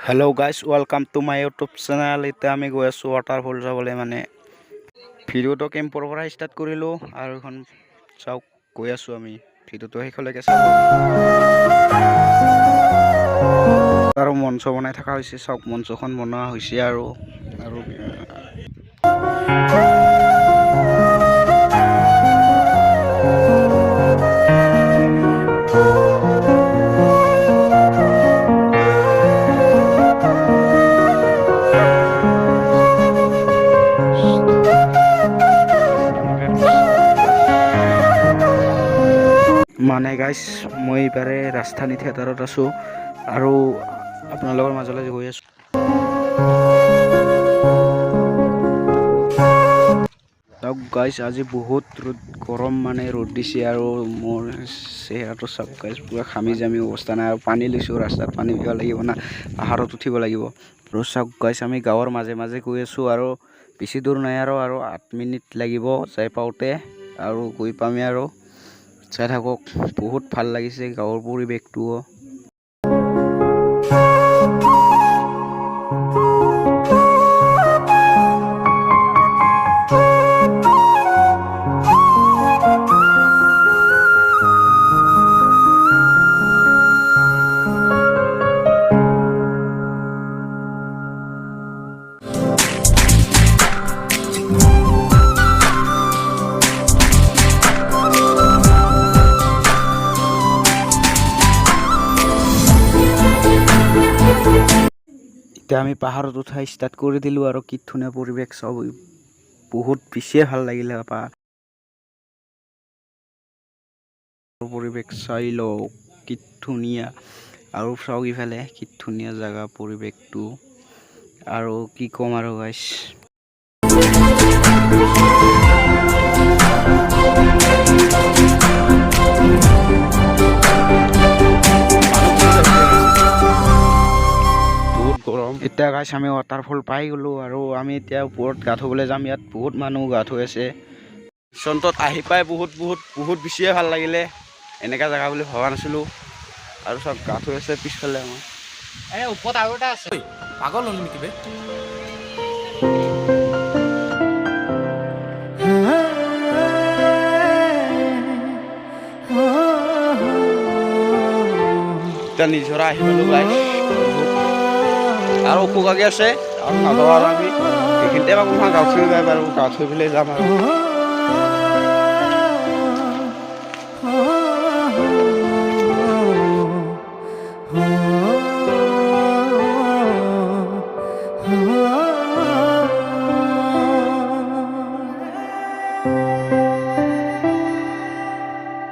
Hello' guys welcome to my YouTube channel. এতিয়া আমি গৈ আছোঁ ৱাটাৰফল চাবলৈ। মানে ভিডিঅ'টো কেম্পৰ পৰা ষ্টাৰ্ট কৰিলোঁ আৰু এখন চাওক গৈ আছোঁ আমি। ভিডিঅ'টো শেষলৈকে চাব আৰু মঞ্চ বনাই থকা হৈছে। চাওক মঞ্চখন বনোৱা হৈছে আৰু মানে গাইজ মই এইবাৰে ৰাজধানী থিয়েটাৰত আছোঁ আৰু আপোনালোকৰ মাজলৈ গৈ আছোঁ। চাওক গাইজ আজি বহুত গৰম, মানে ৰ'দ দিছে আৰু মোৰ চেহেৰাটো চাওক গাইজ পুৰা ঘামি জামি অৱস্থা নাই। আৰু পানী লৈছোঁ, ৰাস্তাত পানী পিব লাগিব না, পাহাৰত উঠিব লাগিব। আৰু চাওক গাইজ আমি গাঁৱৰ মাজে মাজে গৈ আছোঁ আৰু বেছি দূৰ নাই আৰু 8 মিনিট লাগিব যাই পাওঁতে আৰু গৈ পামেই আৰু। চাই থাকক, বহুত ভাল লাগিছে গাঁৱৰ পৰিৱেশটোও। এতিয়া আমি পাহাৰত উঠা ষ্টাৰ্ট কৰি দিলোঁ আৰু কি ধুনীয়া পৰিৱেশ চাব, বহুত বেছিয়ে ভাল লাগিলে। পৰিৱেশ চাই লওক কি ধুনীয়া, আৰু চাওক ইফালে কি ধুনীয়া জেগা পৰিৱেশটো, আৰু কি ক'ম আৰু গাইছ। এতিয়া গাইছ আমি ৱাটাৰফল পাই গ'লোঁ আৰু আমি এতিয়া ওপৰত গা ধুবলৈ যাম। ইয়াত বহুত মানুহ গা ধুই আছে। চন্তত আহি পাই বহুত বেছিয়ে ভাল লাগিলে। এনেকা জেগা বুলি ভবা নাছিলোঁ। আৰু চব গা ধুই আছে পিছফালে আমাৰ। ওপৰত আৰু এটা আছে, পাগল হ'ল নেকি বে? এতিয়া নিজৰা আহি পালোঁ গাইছ, আৰু ওখগাগে আছে আৰু নাযাওঁ আৰু আমি এইখিনিতে অকণমান গা ধুই যাই বাৰু, গা ধুই পেলাই যাম আৰু।